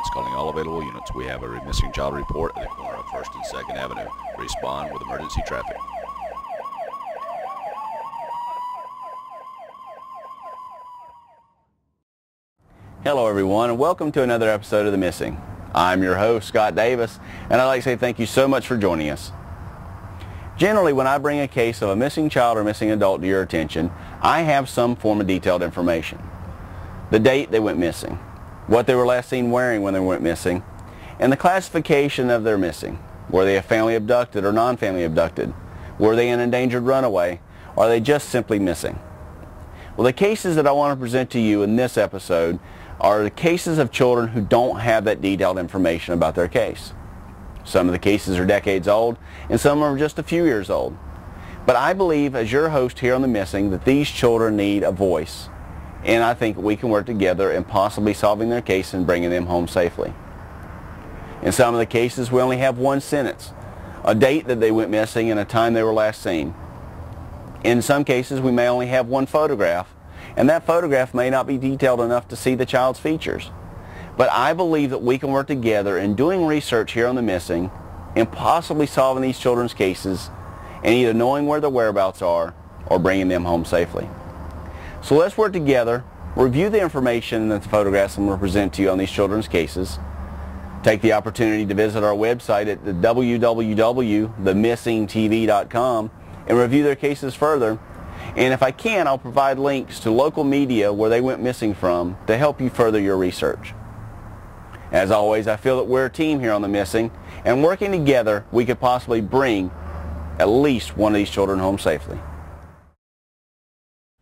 response. Calling all available units. We have a missing child report at the corner of 1st and 2nd Avenue. Respond with emergency traffic. Hello everyone, and welcome to another episode of The Missing. I'm your host, Scott Davis, and I'd like to say thank you so much for joining us. Generally, when I bring a case of a missing child or missing adult to your attention, I have some form of detailed information. The date they went missing, what they were last seen wearing when they went missing, and the classification of their missing. Were they a family abducted or non-family abducted? Were they an endangered runaway? Or are they just simply missing? Well, the cases that I want to present to you in this episode are the cases of children who don't have that detailed information about their case. Some of the cases are decades old, and some are just a few years old. But I believe, as your host here on The Missing, that these children need a voice. And I think we can work together in possibly solving their case and bringing them home safely. In some of the cases, we only have one sentence, a date that they went missing and a time they were last seen. In some cases, we may only have one photograph, and that photograph may not be detailed enough to see the child's features. But I believe that we can work together in doing research here on The Missing and possibly solving these children's cases and either knowing where their whereabouts are or bringing them home safely. So let's work together, review the information that the photographs I'm going to present to you on these children's cases, take the opportunity to visit our website at www.themissingtv.com and review their cases further. And if I can, I'll provide links to local media where they went missing from to help you further your research. As always, I feel that we're a team here on The Missing, and working together, we could possibly bring at least one of these children home safely.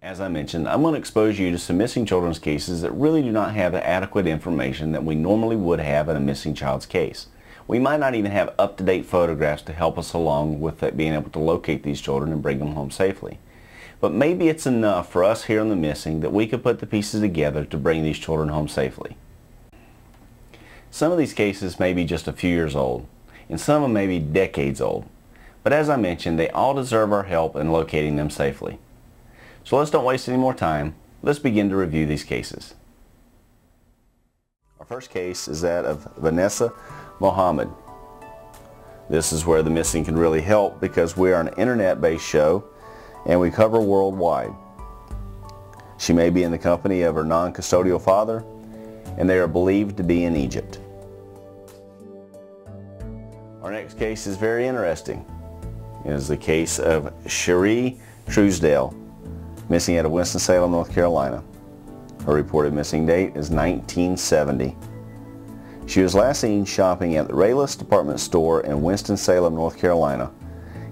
As I mentioned, I'm going to expose you to some missing children's cases that really do not have the adequate information that we normally would have in a missing child's case. We might not even have up-to-date photographs to help us along with being able to locate these children and bring them home safely. But maybe it's enough for us here on The Missing that we could put the pieces together to bring these children home safely. Some of these cases may be just a few years old, and some of them may be decades old. But as I mentioned, they all deserve our help in locating them safely. So let's don't waste any more time. Let's begin to review these cases. Our first case is that of Vanessa Mohammed. This is where The Missing can really help because we are an internet-based show and we cover worldwide. She may be in the company of her non-custodial father, and they are believed to be in Egypt. Our next case is very interesting. It is the case of Cherie Truesdale, missing out of Winston-Salem, North Carolina. Her reported missing date is 1970. She was last seen shopping at the Rayless department store in Winston-Salem, North Carolina,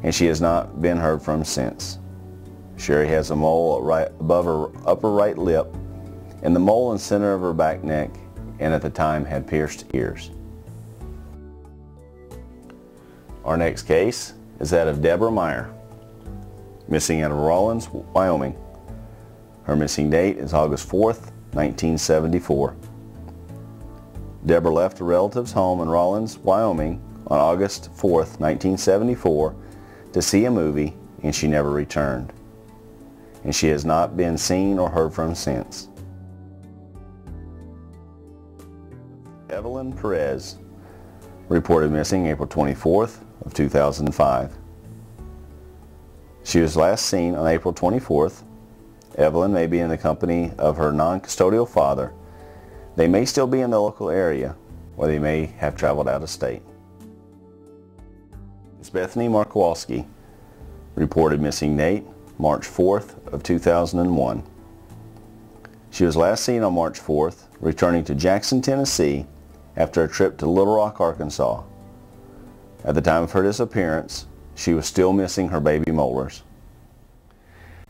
and she has not been heard from since. Cherie has a mole right above her upper right lip and the mole in the center of her back neck, and at the time had pierced ears. Our next case is that of Deborah Meyer, missing out of Rawlins, Wyoming. Her missing date is August 4th, 1974. Deborah left a relative's home in Rawlins, Wyoming on August 4th, 1974 to see a movie, and she never returned. And she has not been seen or heard from since. Evelyn Perez, reported missing April 24th of 2005. She was last seen on April 24th. Evelyn may be in the company of her non-custodial father. They may still be in the local area, or they may have traveled out of state. Ms. Bethany Markowski, reported missing date March 4th of 2001. She was last seen on March 4th, returning to Jackson, Tennessee after a trip to Little Rock, Arkansas. At the time of her disappearance, she was still missing her baby molars.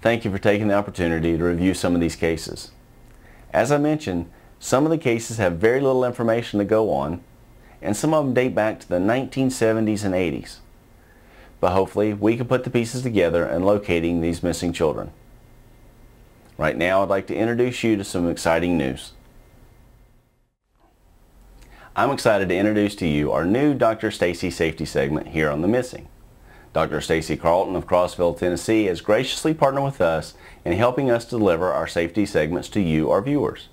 Thank you for taking the opportunity to review some of these cases. As I mentioned, some of the cases have very little information to go on, and some of them date back to the 1970s and 80s. But hopefully we can put the pieces together in locating these missing children. Right now I'd like to introduce you to some exciting news. I'm excited to introduce to you our new Dr. Stacy Safety segment here on The Missing. Dr. Stacy Carlton of Crossville, Tennessee has graciously partnered with us in helping us deliver our safety segments to you, our viewers.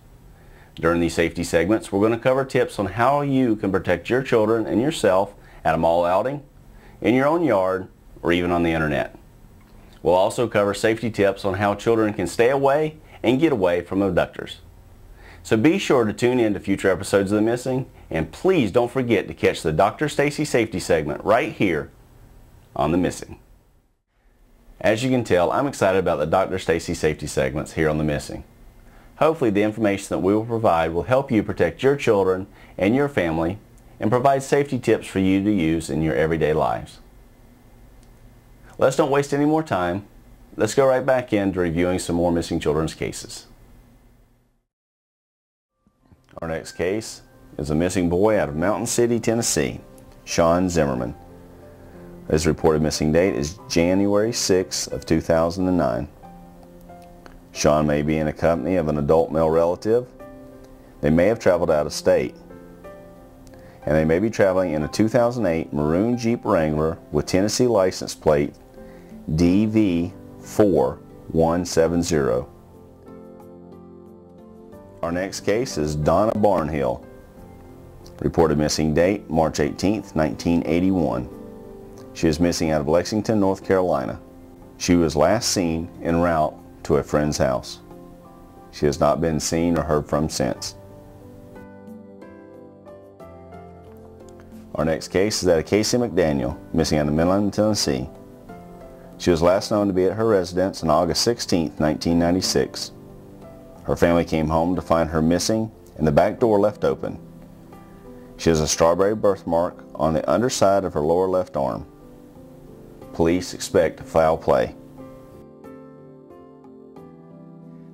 During these safety segments, we're going to cover tips on how you can protect your children and yourself at a mall outing, in your own yard, or even on the internet. We'll also cover safety tips on how children can stay away and get away from abductors. So be sure to tune in to future episodes of The Missing, and please don't forget to catch the Dr. Stacy safety segment right here on The Missing. As you can tell, I'm excited about the Dr. Stacy safety segments here on The Missing. Hopefully the information that we will provide will help you protect your children and your family and provide safety tips for you to use in your everyday lives. Let's don't waste any more time. Let's go right back into reviewing some more missing children's cases. Our next case is a missing boy out of Mountain City, Tennessee, Sean Zimmerman. His reported missing date is January 6 of 2009. Sean may be in the company of an adult male relative. They may have traveled out of state. And they may be traveling in a 2008 maroon Jeep Wrangler with Tennessee license plate DV4170. Our next case is Donna Barnhill. Reported missing date March 18, 1981. She is missing out of Lexington, North Carolina. She was last seen en route to a friend's house. She has not been seen or heard from since. Our next case is that of Casey McDaniel, missing out of Midland, Tennessee. She was last known to be at her residence on August 16, 1996. Her family came home to find her missing and the back door left open. She has a strawberry birthmark on the underside of her lower left arm. Police expect foul play.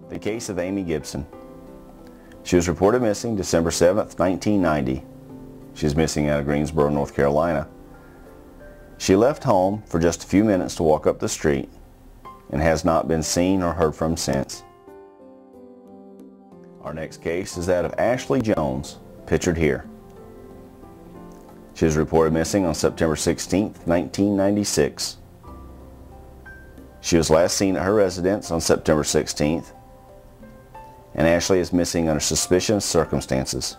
The case of Amy Gibson. She was reported missing December 7, 1990. She is missing out of Greensboro, North Carolina. She left home for just a few minutes to walk up the street and has not been seen or heard from since. Our next case is that of Ashley Jones, pictured here. She was reported missing on September 16, 1996. She was last seen at her residence on September 16th, and Ashley is missing under suspicious circumstances.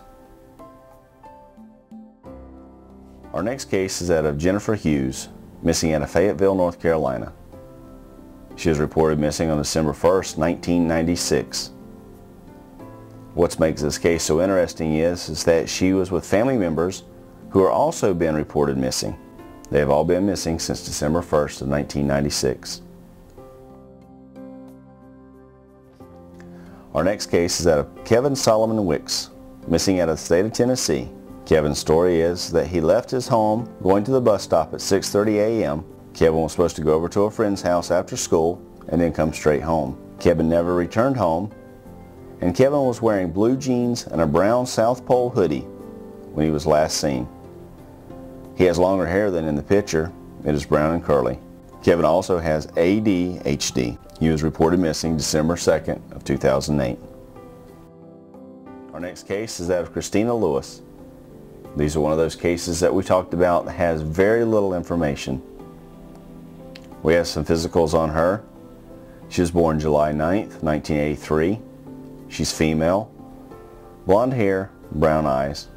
Our next case is that of Jennifer Hughes, missing out of Fayetteville, North Carolina. She was reported missing on December 1st, 1996. What makes this case so interesting is that she was with family members who are also been reported missing. They have all been missing since December 1st of 1996. Our next case is that of Kevin Solomon Wicks, missing out of the state of Tennessee. Kevin's story is that he left his home going to the bus stop at 6:30 a.m. Kevin was supposed to go over to a friend's house after school and then come straight home. Kevin never returned home, and Kevin was wearing blue jeans and a brown South Pole hoodie when he was last seen. He has longer hair than in the picture. It is brown and curly. Kevin also has ADHD. He was reported missing December 2nd of 2008. Our next case is that of Christina Lewis. These are one of those cases that we talked about that has very little information. We have some physicals on her. She was born July 9th, 1983. She's female, blonde hair, brown eyes.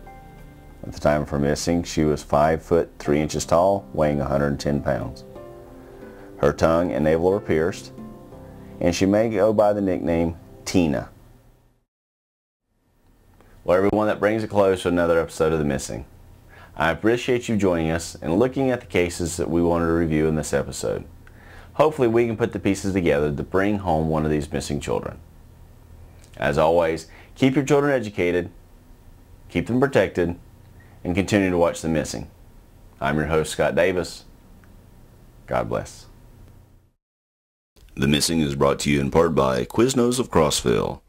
At the time of her missing, she was 5 foot 3 inches tall, weighing 110 pounds. Her tongue and navel are pierced, and she may go by the nickname Tina. Well, everyone, that brings a close to another episode of The Missing. I appreciate you joining us and looking at the cases that we wanted to review in this episode. Hopefully we can put the pieces together to bring home one of these missing children. As always, keep your children educated, keep them protected, and continue to watch The Missing. I'm your host, Scott Davis. God bless. The Missing is brought to you in part by Quiznos of Crossville.